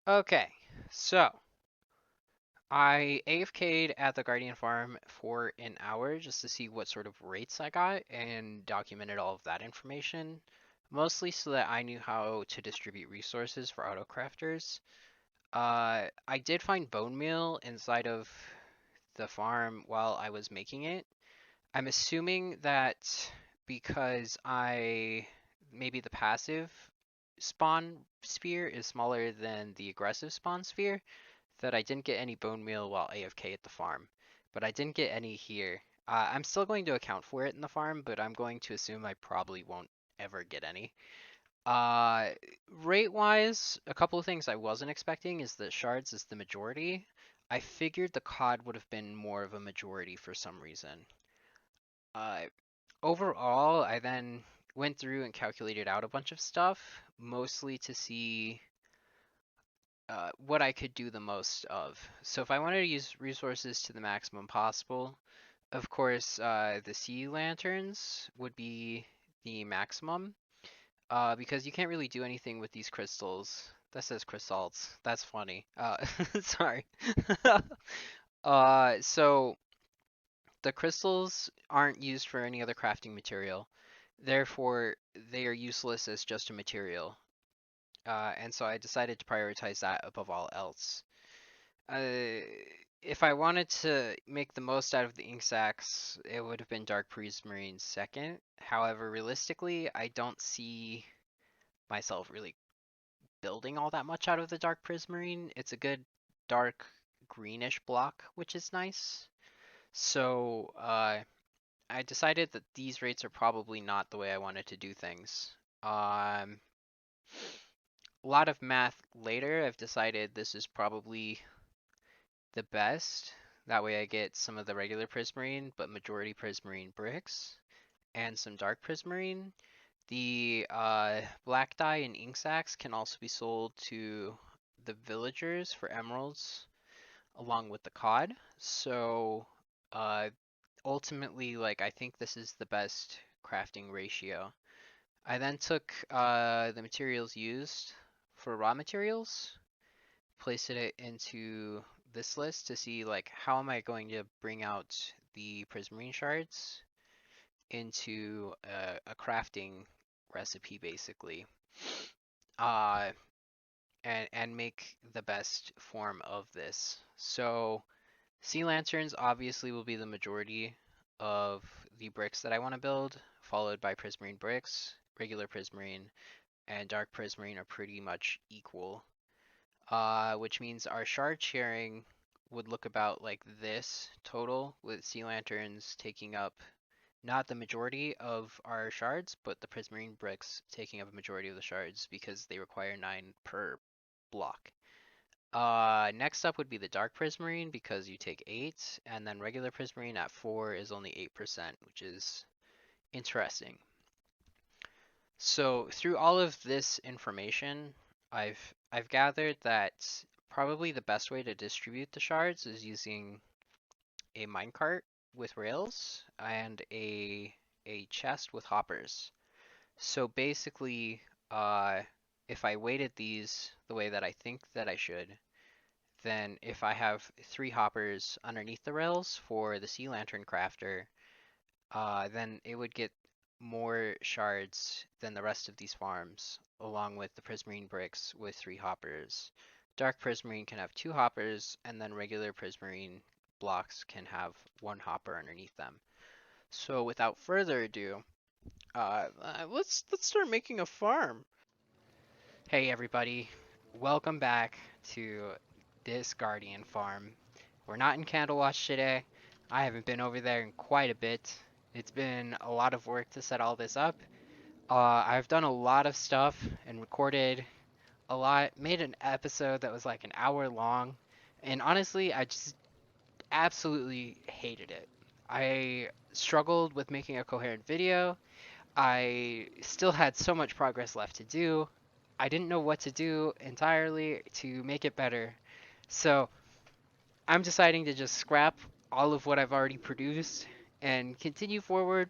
Okay, so I AFK'd at the Guardian Farm for an hour just to see what sort of rates I got and documented all of that information, mostly so that I knew how to distribute resources for autocrafters. I did find bone meal inside of the farm while I was making it. I'm assuming that because maybe the passive spawn sphere is smaller than the aggressive spawn sphere, that I didn't get any bone meal while AFK at the farm, but I didn't get any here. I'm still going to account for it in the farm, but I'm going to assume I probably won't ever get any. Uh, Rate-wise, a couple of things I wasn't expecting is that shards is the majority. I figured the COD would have been more of a majority for some reason. Uh, Overall, I then went through and calculated out a bunch of stuff, mostly to see what I could do the most of. So if I wanted to use resources to the maximum possible, of course, the sea lanterns would be the maximum, because you can't really do anything with these crystals. That says crystals. That's funny. Sorry. So the crystals aren't used for any other crafting material. Therefore, they are useless as just a material. And so I decided to prioritize that above all else. Uh, if I wanted to make the most out of the ink sacs, it would have been Dark Prismarine second. However, realistically, I don't see myself really building all that much out of the Dark Prismarine. It's a good dark greenish block, which is nice. So I decided that these rates are probably not the way I wanted to do things. Um, a lot of math later, I've decided this is probably the best. That way I get some of the regular prismarine, but majority prismarine bricks, and some dark prismarine. The black dye and ink sacs can also be sold to the villagers for emeralds, along with the cod. So uh, ultimately, like I think this is the best crafting ratio. I then took the materials used for raw materials, placed it into this list to see like how am I going to bring out the prismarine shards into a crafting recipe basically, uh, and make the best form of this. So sea lanterns obviously will be the majority of the bricks that I want to build, followed by prismarine bricks. Regular prismarine and dark prismarine are pretty much equal, which means our shard sharing would look about like this total, with sea lanterns taking up not the majority of our shards, but the prismarine bricks taking up a majority of the shards because they require 9 per block. Next up would be the dark prismarine because you take 8, and then regular prismarine at 4 is only 8%, which is interesting. So through all of this information, I've gathered that probably the best way to distribute the shards is using a minecart with rails and a chest with hoppers. So basically, if I weighted these the way that I think that I should, then if I have 3 hoppers underneath the rails for the sea lantern crafter, then it would get more shards than the rest of these farms, along with the prismarine bricks with 3 hoppers. Dark prismarine can have 2 hoppers, and then regular prismarine blocks can have 1 hopper underneath them. So without further ado, let's start making a farm. Hey everybody, welcome back to this Guardian farm. We're not in CandleWatch today. I haven't been over there in quite a bit. It's been a lot of work to set all this up. I've done a lot of stuff and recorded a lot, made an episode that was like an hour long, and honestly, I just absolutely hated it. I struggled with making a coherent video. I still had so much progress left to do. I didn't know what to do entirely to make it better. So I'm deciding to just scrap all of what I've already produced and continue forward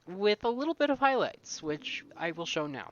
with a little bit of highlights, which I will show now.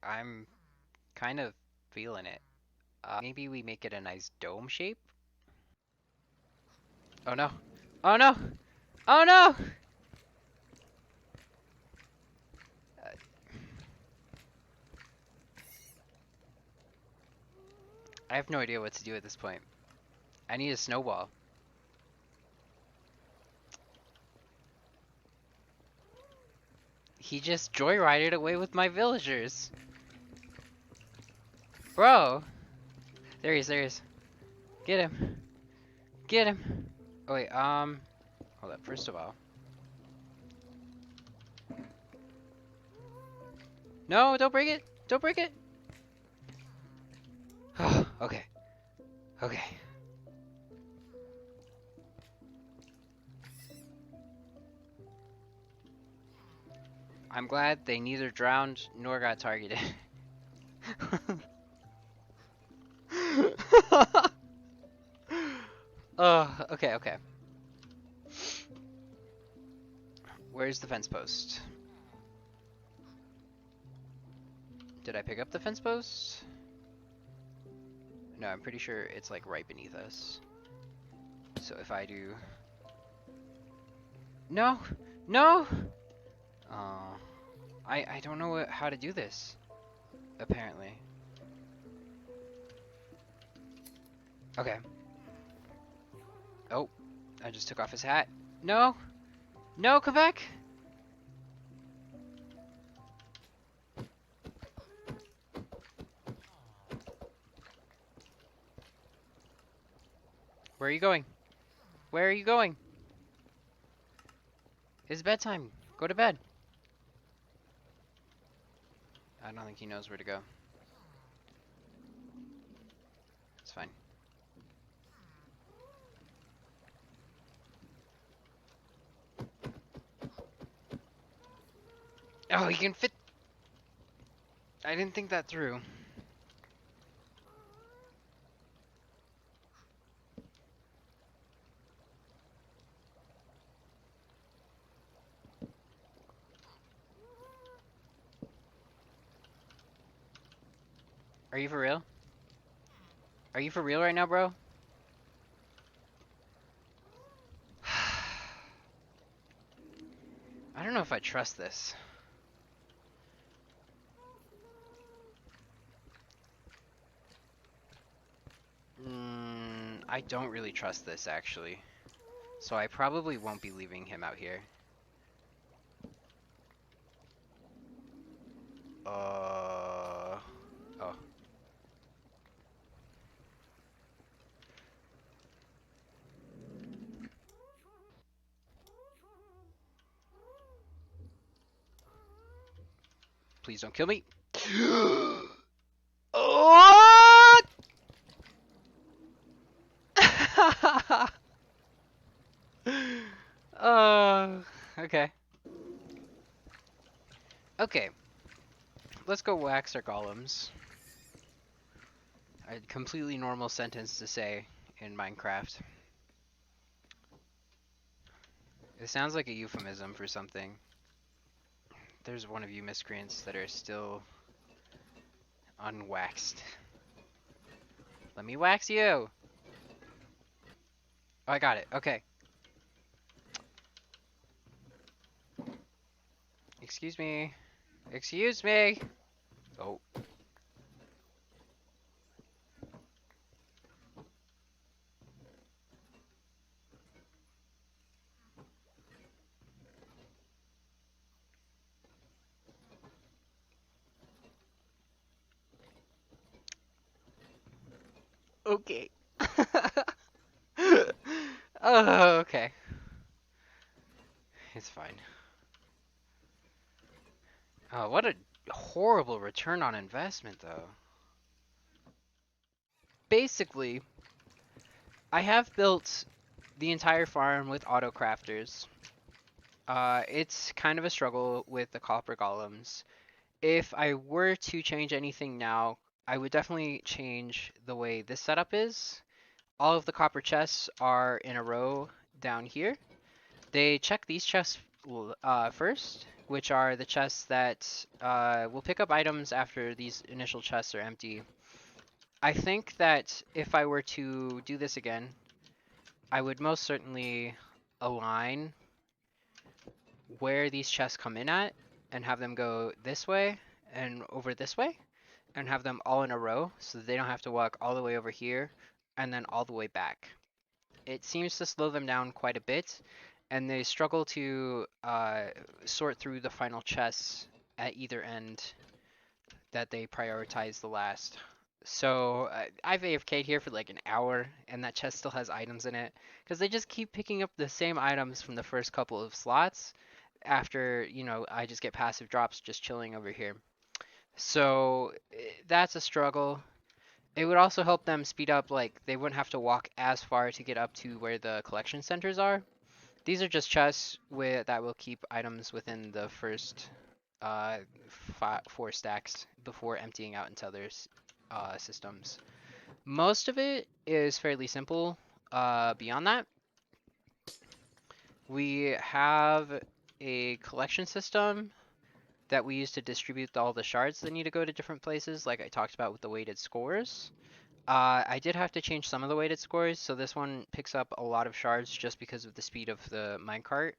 I'm kind of feeling it. Maybe we make it a nice dome shape? Oh no. Oh no! Oh no! Uh, I have no idea what to do at this point. I need a snowball. He just joyrided away with my villagers. Bro! There he is, there he is. Get him. Get him. Oh wait, hold up, first of all. No, don't break it! Don't break it! Okay. Okay. I'm glad they neither drowned nor got targeted. Oh, okay, okay. Where's the fence post? Did I pick up the fence post? No, I'm pretty sure it's like right beneath us. So if I do... No! No! Oh, I don't know how to do this, apparently. Okay. Oh, I just took off his hat. No! No, come back! Where are you going? Where are you going? It's bedtime. Go to bed. I don't think he knows where to go. It's fine. Oh, he can fit. I didn't think that through. Are you for real? Are you for real right now, bro? I don't know if I trust this. I don't really trust this, actually. So I probably won't be leaving him out here. Oh. Please don't kill me. Oh! Okay. Okay. Let's go wax our golems. A completely normal sentence to say in Minecraft. It sounds like a euphemism for something. There's one of you miscreants that are still unwaxed. Let me wax you! Oh, I got it. Okay. Excuse me. Excuse me! Oh. Okay. Oh, okay. It's fine. Oh, what a horrible return on investment, though. Basically, I have built the entire farm with auto crafters. It's kind of a struggle with the copper golems. If I were to change anything now, I would definitely change the way this setup is. All of the copper chests are in a row down here. They check these chests first, which are the chests that will pick up items after these initial chests are empty. I think that if I were to do this again, I would most certainly align where these chests come in at and have them go this way and over this way and have them all in a row so that they don't have to walk all the way over here and then all the way back. It seems to slow them down quite a bit, and they struggle to sort through the final chests at either end that they prioritize the last. So I've AFK'd here for like an hour, and that chest still has items in it, because they just keep picking up the same items from the first couple of slots after, you know, I just get passive drops just chilling over here. So that's a struggle. It would also help them speed up, like they wouldn't have to walk as far to get up to where the collection centers are. These are just chests that will keep items within the first 4 stacks before emptying out into other systems. Most of it is fairly simple. Beyond that, we have a collection system that we use to distribute all the shards that need to go to different places, like I talked about with the weighted scores. I did have to change some of the weighted scores, so this one picks up a lot of shards just because of the speed of the minecart.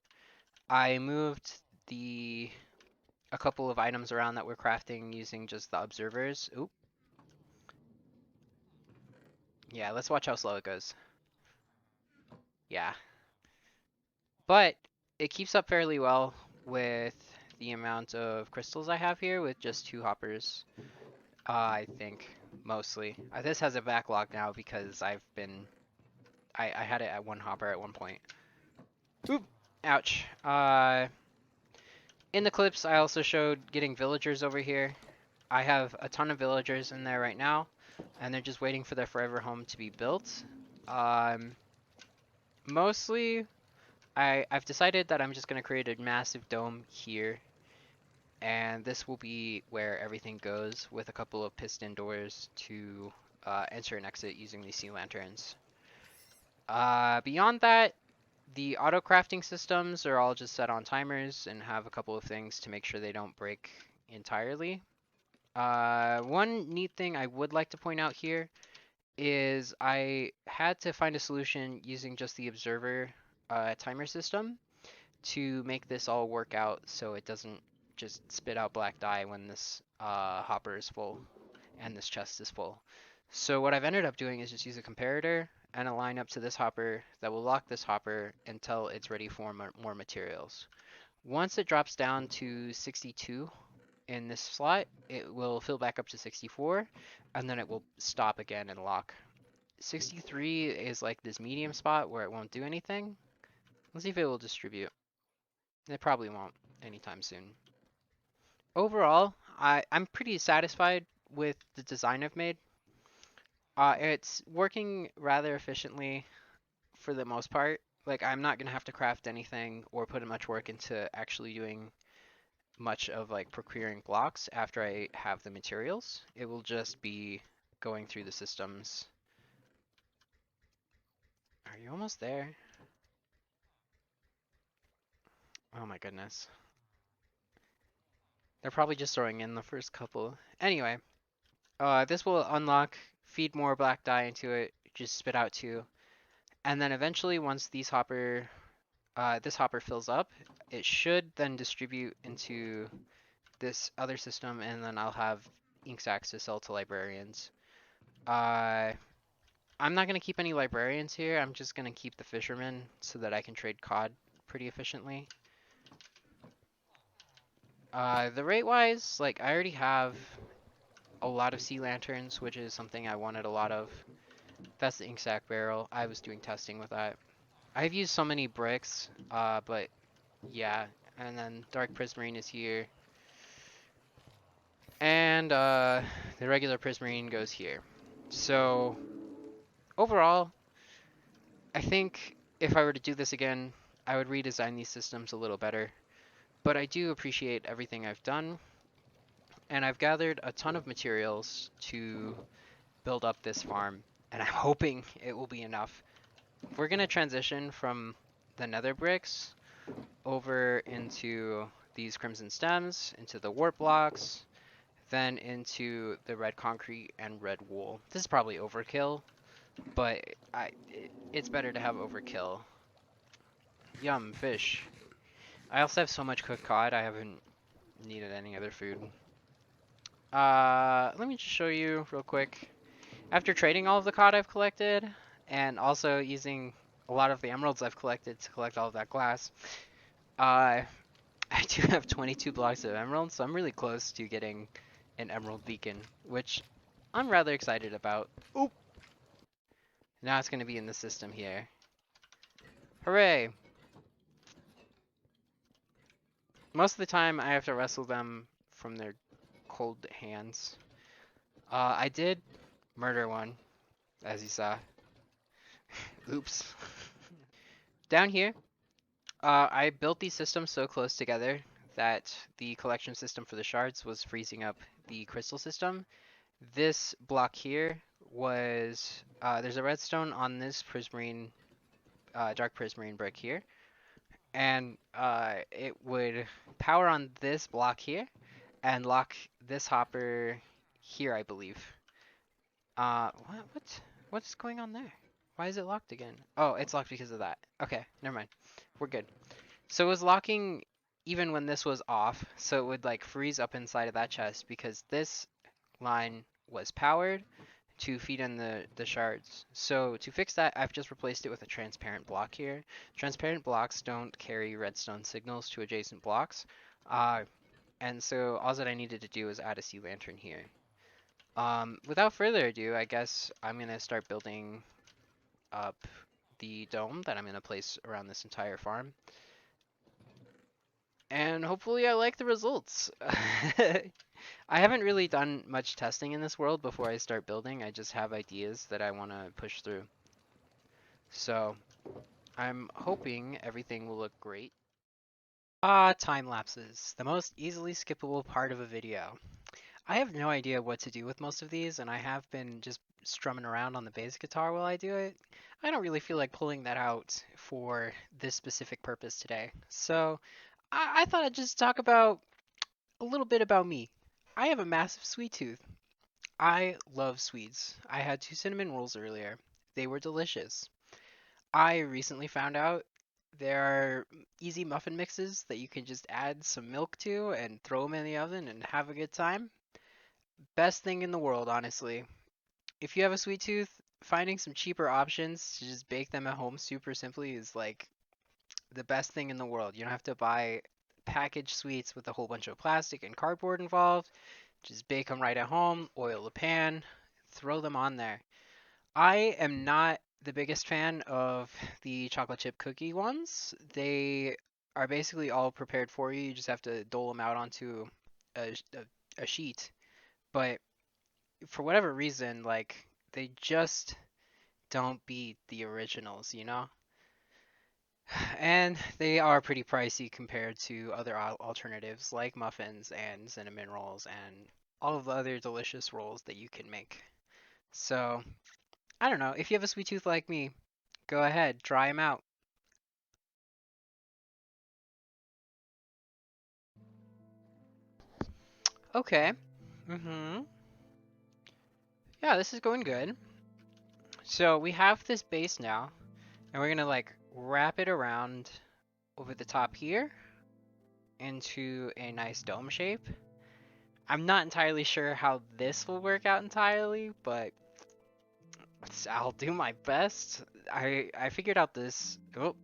I moved a couple of items around that we're crafting using just the observers. Oop. Yeah, let's watch how slow it goes. Yeah. But it keeps up fairly well with the amount of crystals I have here with just 2 hoppers. I think, mostly. This has a backlog now because I had it at 1 hopper at one point. Oop! Ouch. In the clips, I also showed getting villagers over here. I have a ton of villagers in there right now, and they're just waiting for their forever home to be built. Mostly, I've decided that I'm just going to create a massive dome here, and this will be where everything goes with a couple of piston doors to enter and exit using these sea lanterns. Beyond that, the auto crafting systems are all just set on timers and have a couple of things to make sure they don't break entirely. One neat thing I would like to point out here is I had to find a solution using just the observer timer system to make this all work out so it doesn't just spit out black dye when this hopper is full and this chest is full. So what I've ended up doing is just use a comparator and align up to this hopper that will lock this hopper until it's ready for more materials. Once it drops down to 62 in this slot, it will fill back up to 64, and then it will stop again and lock. 63 is like this medium spot where it won't do anything. Let's see if it will distribute. It probably won't anytime soon. Overall, I'm pretty satisfied with the design I've made. It's working rather efficiently for the most part. Like, I'm not gonna have to craft anything or put much work into actually doing much of like procuring blocks after I have the materials. It will just be going through the systems. Are you almost there? Oh my goodness. They're probably just throwing in the first couple. Anyway, this will unlock, feed more black dye into it, just spit out 2. And then eventually once this hopper fills up, it should then distribute into this other system, and then I'll have ink sacks to sell to librarians. I'm not going to keep any librarians here. I'm just going to keep the fishermen so that I can trade cod pretty efficiently. The rate-wise, like, I already have a lot of sea lanterns, which is something I wanted a lot of. That's the ink sac barrel. I was doing testing with that. I've used so many bricks, but yeah. And then dark prismarine is here. And the regular prismarine goes here. So overall, I think if I were to do this again, I would redesign these systems a little better. But I do appreciate everything I've done, and I've gathered a ton of materials to build up this farm, and I'm hoping it will be enough. We're going to transition from the nether bricks over into these crimson stems into the warp blocks, then into the red concrete and red wool. This is probably overkill, but it's better to have overkill. Yum, fish. I also have so much cooked cod, I haven't needed any other food. Let me just show you real quick. After trading all of the cod I've collected, and also using a lot of the emeralds I've collected to collect all of that glass, I do have 22 blocks of emeralds, so I'm really close to getting an emerald beacon, which I'm rather excited about. Oop! Now it's going to be in the system here. Hooray! Most of the time I have to wrestle them from their cold hands. I did murder one, as you saw. Oops. Down here, I built these systems so close together that the collection system for the shards was freezing up the crystal system. This block here was, there's a redstone on this prismarine, dark prismarine brick here, and it would power on this block here and lock this hopper here, I believe. What's going on there? Why is it locked again? Oh, it's locked because of that. Okay, never mind. We're good. So it was locking even when this was off, so it would like freeze up inside of that chest because this line was powered to feed in the shards. So to fix that, I've just replaced it with a transparent block here. Transparent blocks don't carry redstone signals to adjacent blocks. And so all that I needed to do is add a sea lantern here. Without further ado, I guess I'm gonna start building up the dome that I'm gonna place around this entire farm. And hopefully I like the results. I haven't really done much testing in this world before I start building. I just have ideas that I want to push through. So I'm hoping everything will look great. Time lapses, the most easily skippable part of a video. I have no idea what to do with most of these, and I have been just strumming around on the bass guitar while I do it. I don't really feel like pulling that out for this specific purpose today. So I thought I'd just talk about a little bit about me. I have a massive sweet tooth. I love sweets. I had 2 cinnamon rolls earlier. They were delicious. I recently found out there are easy muffin mixes that you can just add some milk to and throw them in the oven and have a good time. Best thing in the world, honestly. If you have a sweet tooth, finding some cheaper options to just bake them at home super simply is like the best thing in the world. You don't have to buy packaged sweets with a whole bunch of plastic and cardboard involved. Just bake them right at home, oil the pan, throw them on there. I am not the biggest fan of the chocolate chip cookie ones. They are basically all prepared for you. You just have to dole them out onto a sheet. But for whatever reason, like, they just don't beat the originals, you know? And they are pretty pricey compared to other alternatives like muffins and cinnamon rolls and all of the other delicious rolls that you can make. So, I don't know. If you have a sweet tooth like me, go ahead, try them out. Okay. Mm-hmm. Yeah, this is going good. So we have this base now, and we're gonna like wrap it around over the top here into a nice dome shape. I'm not entirely sure how this will work out entirely, but I'll do my best. I figured out this. Oh,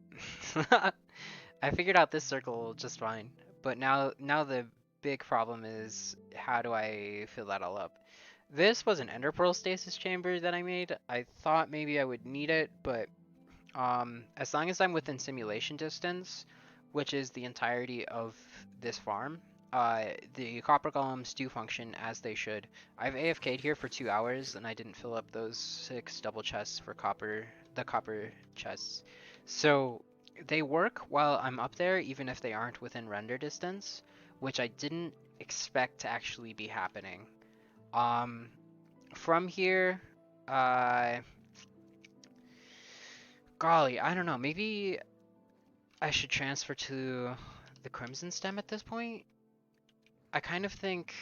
I figured out this circle just fine. But now the big problem is how do I fill that all up? This was an ender pearl stasis chamber that I made. I thought maybe I would need it, but as long as I'm within simulation distance, which is the entirety of this farm, the copper golems do function as they should. I've AFK'd here for 2 hours and I didn't fill up those 6 double chests for the copper chests. So they work while I'm up there, even if they aren't within render distance, which I didn't expect to actually be happening. From here, uh, golly, I don't know, maybe I should transfer to the crimson stem at this point. I kind of think,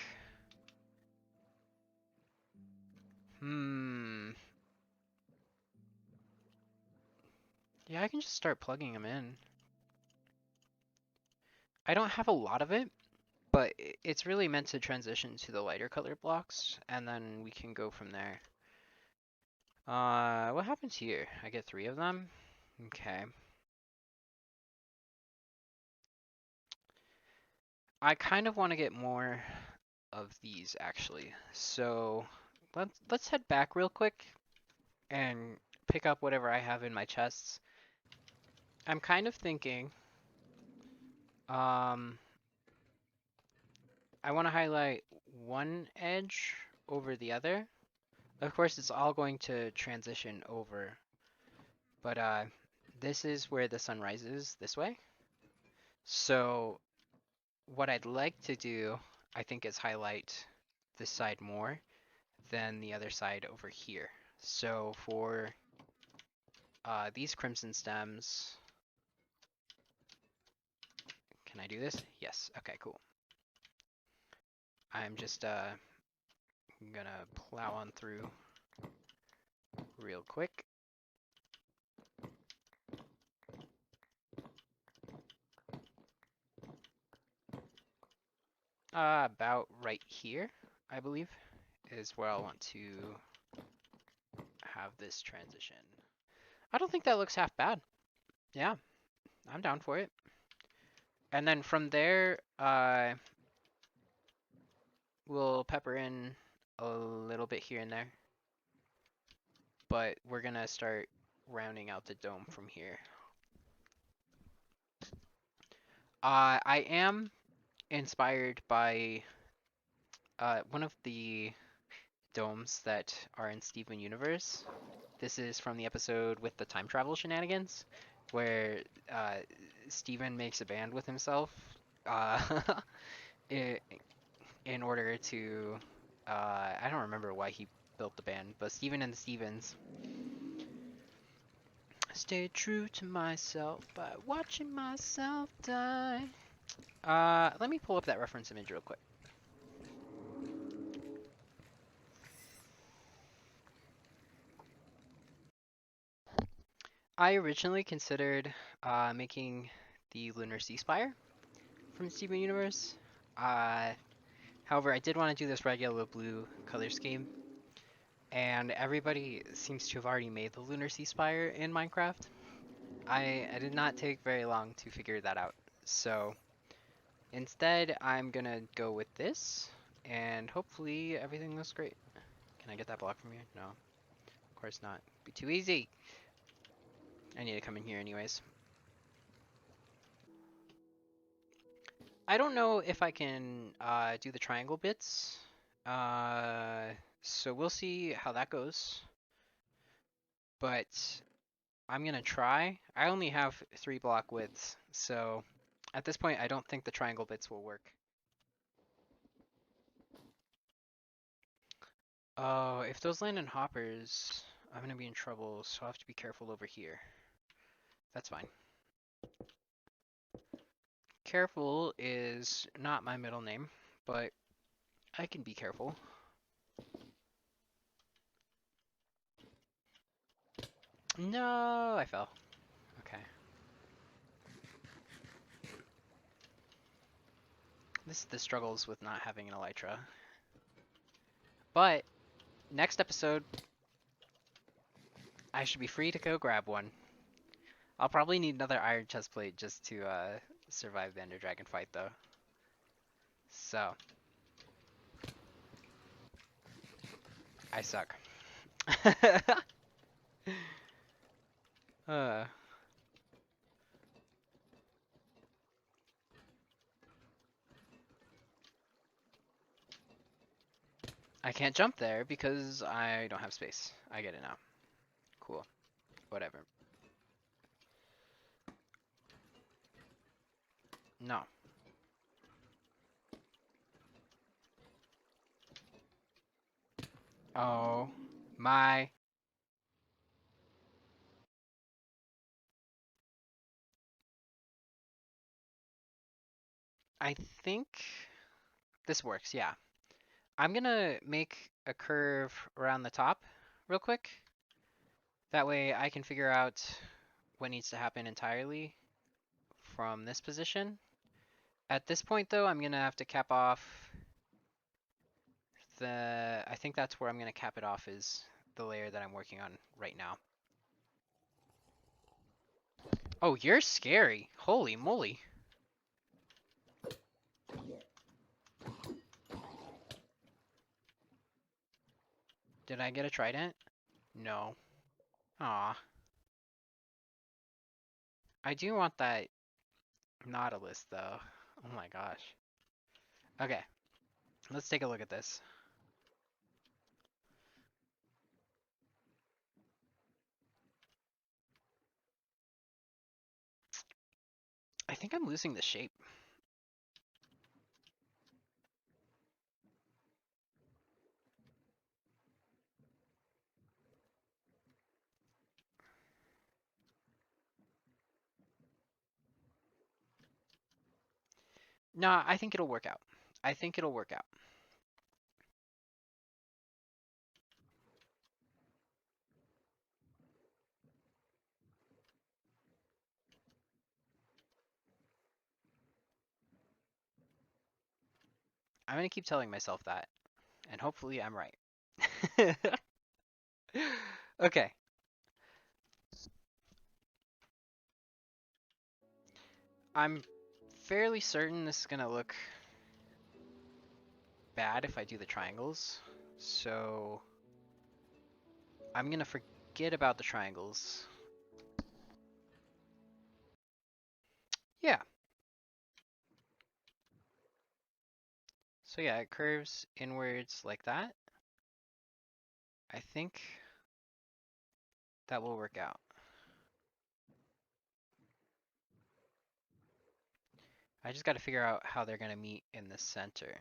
yeah, I can just start plugging them in. I don't have a lot of it, but it's really meant to transition to the lighter color blocks, and then we can go from there. What happens here? I get 3 of them? Okay. I kind of want to get more of these, actually. So let's head back real quick and pick up whatever I have in my chests. I'm kind of thinking, I want to highlight one edge over the other. Of course, it's all going to transition over, but this is where the sun rises this way. So what I'd like to do, I think, is highlight this side more than the other side over here. So for these crimson stems, can I do this? Yes. Okay, cool. I'm just gonna plow on through real quick. About right here, I believe, is where I want to have this transition. I don't think that looks half bad. Yeah, I'm down for it. And then from there, we'll pepper in a little bit here and there. But we're gonna start rounding out the dome from here. I am inspired by one of the domes that are in Steven Universe. This is from the episode with the time travel shenanigans, where Steven makes a band with himself uh, in order to. I don't remember why he built the band, but Steven and the Stevens. Stay true to myself by watching myself die. Let me pull up that reference image real quick. I originally considered making the Lunar Sea Spire from Steven Universe. However, I did want to do this red, yellow, blue color scheme, and everybody seems to have already made the Lunar Sea Spire in Minecraft. I did not take very long to figure that out, so instead I'm gonna go with this, and hopefully everything looks great. Can I get that block from here? No, of course not. Be too easy. I need to come in here anyways. I don't know if I can do the triangle bits. So we'll see how that goes. But I'm gonna try. I only have 3 block widths, so at this point I don't think the triangle bits will work. Oh, if those land in hoppers, I'm gonna be in trouble, so I'll have to be careful over here. That's fine. Careful is not my middle name, but I can be careful. No, I fell. Okay. This is the struggles with not having an elytra. But next episode, I should be free to go grab one. I'll probably need another iron chestplate just to survive the Ender Dragon fight, though. So, I suck. uh, I can't jump there because I don't have space. I get it now. Cool. Whatever. No. Oh my I think this works, yeah. I'm gonna make a curve around the top real quick. That way I can figure out what needs to happen entirely from this position. At this point though, I'm gonna have to cap off I think that's where I'm gonna cap it off, is the layer that I'm working on right now. Oh, you're scary. Holy moly. Did I get a trident? No. Aw. I do want that Nautilus though. Oh my gosh. Okay, let's take a look at this. I think I'm losing the shape. Nah, I think it'll work out. I think it'll work out. I'm gonna keep telling myself that, and hopefully I'm right. Okay. I'm fairly certain this is gonna look bad if I do the triangles. So I'm gonna forget about the triangles. Yeah. So yeah, it curves inwards like that. I think that will work out. I just gotta figure out how they're gonna meet in the center.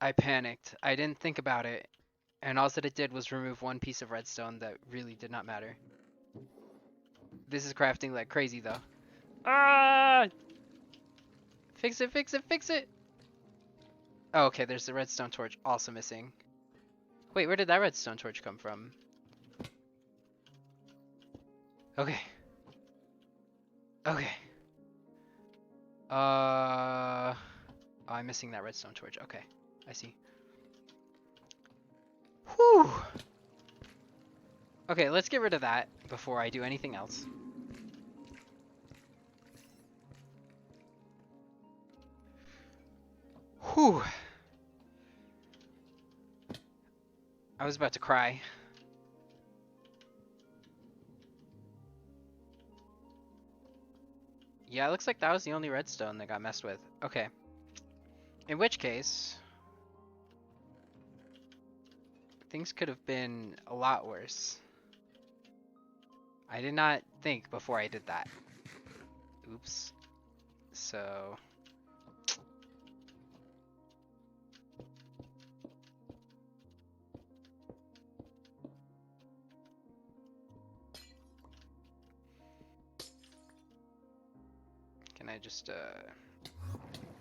I panicked. I didn't think about it. And all that it did was remove one piece of redstone that really did not matter. This is crafting like crazy though. Ah! Fix it, fix it, fix it! Oh, okay, there's the redstone torch also missing. Wait, where did that redstone torch come from? Okay. Okay. Oh, I'm missing that redstone torch. Okay, I see. Whew! Okay, let's get rid of that before I do anything else. Whew! I was about to cry. Yeah, it looks like that was the only redstone that got messed with. Okay. In which case, things could have been a lot worse. I did not think before I did that. Oops. So... Can I just,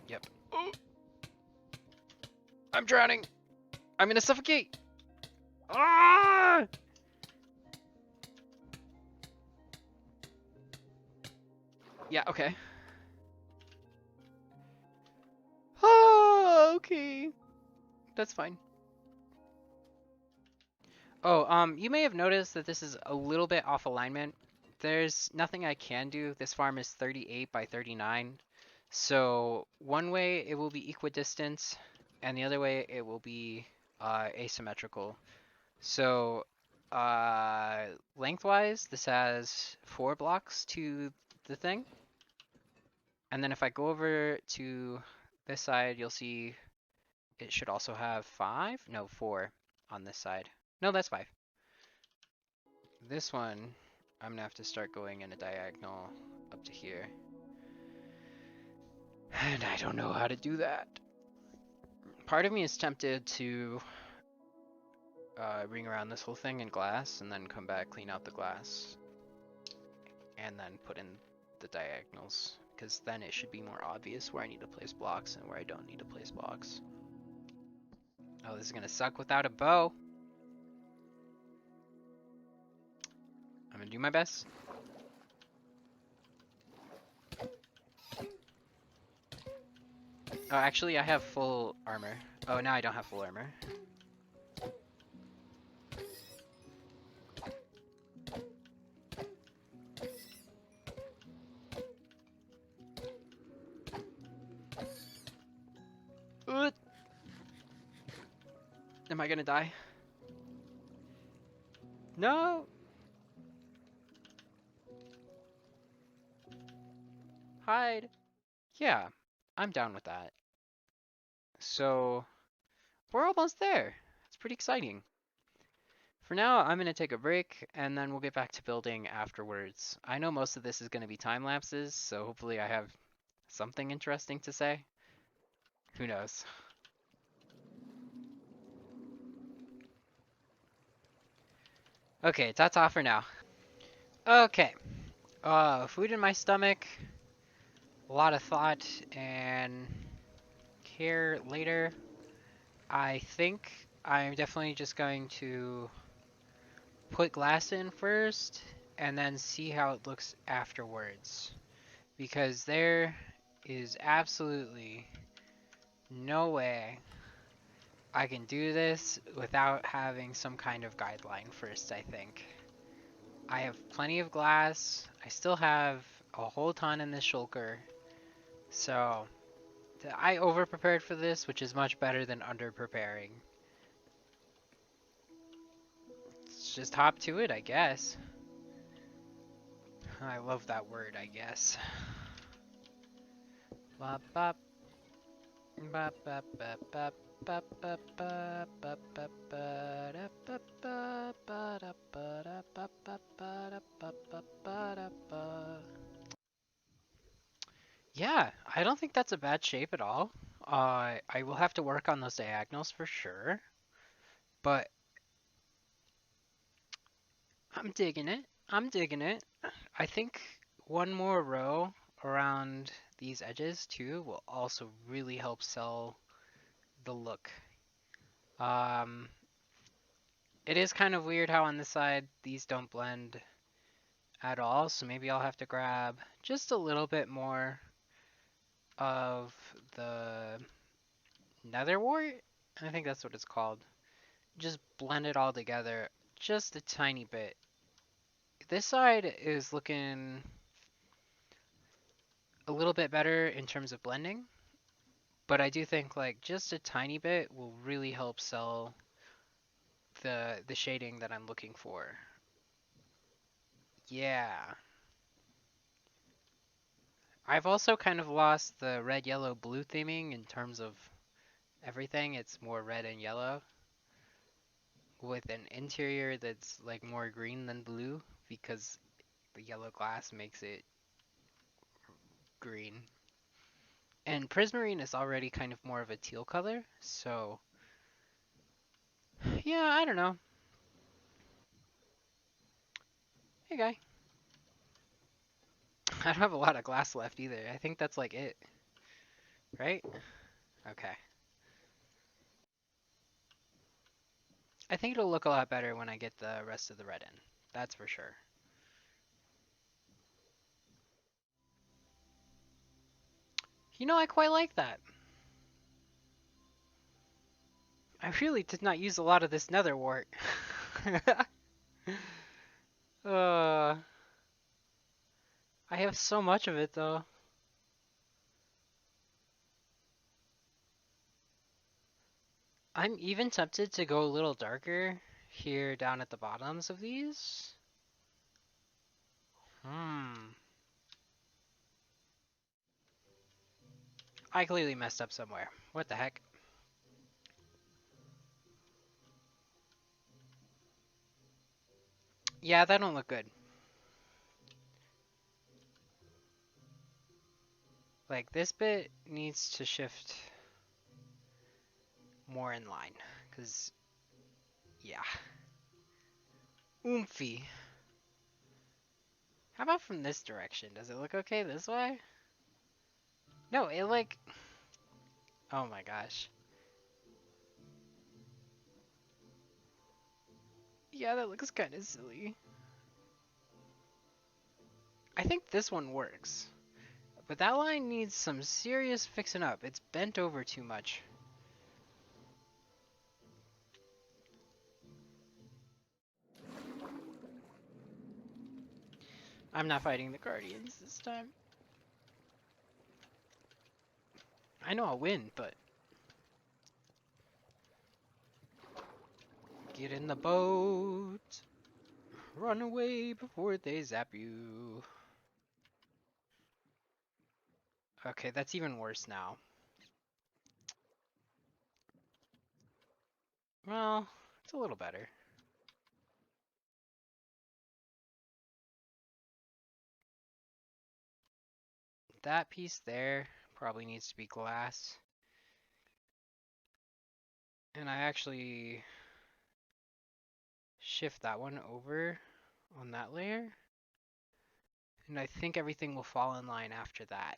Yep. Oh! I'm drowning! I'm gonna suffocate! Ah! Yeah, okay. Oh, okay. That's fine. Oh, you may have noticed that this is a little bit off alignment. There's nothing I can do. This farm is 38 by 39. So one way it will be equidistant and the other way it will be asymmetrical. So lengthwise, this has 4 blocks to the thing. And then if I go over to this side, you'll see it should also have 5? No, 4 on this side. No, that's 5. This one, I'm gonna have to start going in a diagonal up to here. And I don't know how to do that. Part of me is tempted to ring around this whole thing in glass and then come back, clean out the glass, and then put in the diagonals, because then it should be more obvious where I need to place blocks and where I don't need to place blocks. Oh, this is gonna suck without a bow. I'm gonna do my best. Oh, actually, I have full armor. Oh, now I don't have full armor. Am I gonna die? No! Hide! Yeah, I'm down with that. So, we're almost there. It's pretty exciting. For now, I'm going to take a break, and then we'll get back to building afterwards. I know most of this is going to be time lapses, so hopefully I have something interesting to say. Who knows? Okay, ta-ta for now. Okay. Food in my stomach, a lot of thought and care later. I think I'm definitely just going to put glass in first and then see how it looks afterwards. Because there is absolutely no way I can do this without having some kind of guideline first, I think. I have plenty of glass. I still have a whole ton in this shulker. So I over-prepared for this, which is much better than under-preparing. Let's just hop to it, I guess. I love that word, I guess. Bop, bop. Bop, bop, bop, bop. Yeah, I don't think that's a bad shape at all. I will have to work on those diagonals for sure, but I'm digging it. I'm digging it. I think one more row around these edges too will also really help sell the look. Um, it is kind of weird how on this side these don't blend at all, so maybe I'll have to grab just a little bit more of the nether wart. I think that's what it's called. Just blend it all together just a tiny bit. This side is looking a little bit better in terms of blending, but I do think like just a tiny bit will really help sell the shading that I'm looking for. Yeah. I've also kind of lost the red, yellow, blue theming in terms of everything. It's more red and yellow with an interior that's like more green than blue because the yellow glass makes it green. And prismarine is already kind of more of a teal color, so yeah, I don't know. Hey guy. I don't have a lot of glass left either. I think that's like it, right? Okay. I think it'll look a lot better when I get the rest of the red in. That's for sure. You know, I quite like that. I really did not use a lot of this nether wart. uh, I have so much of it, though. I'm even tempted to go a little darker here down at the bottoms of these. I clearly messed up somewhere. What the heck? Yeah, that don't look good. Like, this bit needs to shift more in line. Because, yeah. Oomphy. How about from this direction? Does it look okay this way? No, it like... Oh my gosh. Yeah, that looks kind of silly. I think this one works. But that line needs some serious fixing up. It's bent over too much. I'm not fighting the Guardians this time. I know I'll win, but... Get in the boat. Run away before they zap you. Okay, that's even worse now. Well, it's a little better. That piece there probably needs to be glass. And I actually shift that one over on that layer. And I think everything will fall in line after that.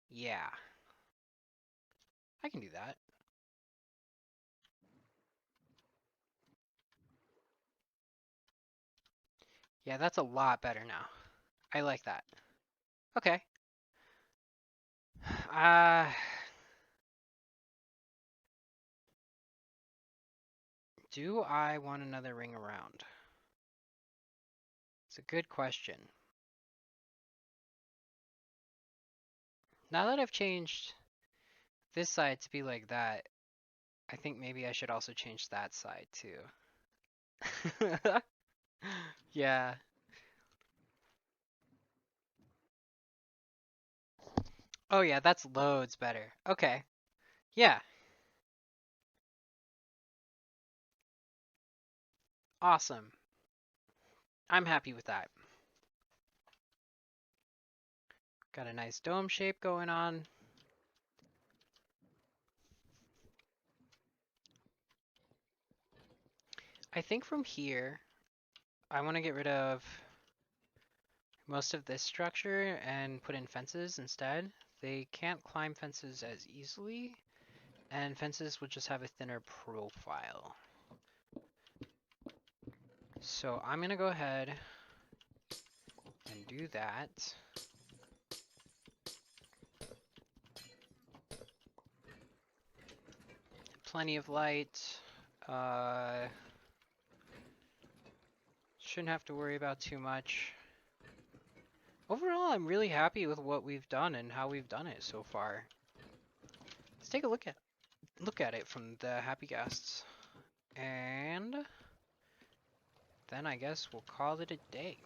Yeah. I can do that. Yeah, that's a lot better now. I like that. Okay. Do I want another ring around? It's a good question. Now that I've changed this side to be like that, I think maybe I should also change that side too. Yeah. Oh yeah, that's loads better. Okay. Yeah. Awesome. I'm happy with that. Got a nice dome shape going on. I think from here, I want to get rid of most of this structure and put in fences instead. They can't climb fences as easily, and fences would just have a thinner profile. So I'm gonna go ahead and do that. Plenty of light. Shouldn't have to worry about too much. Overall, I'm really happy with what we've done and how we've done it so far. Let's take a look at it from the happy guests. And then I guess we'll call it a day.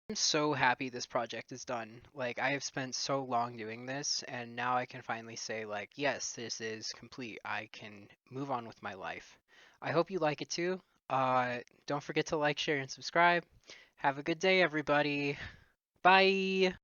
I'm so happy this project is done. Like, I have spent so long doing this, and now I can finally say, like, yes, this is complete. I can move on with my life. I hope you like it too. Don't forget to like, share, and subscribe. Have a good day, everybody. Bye.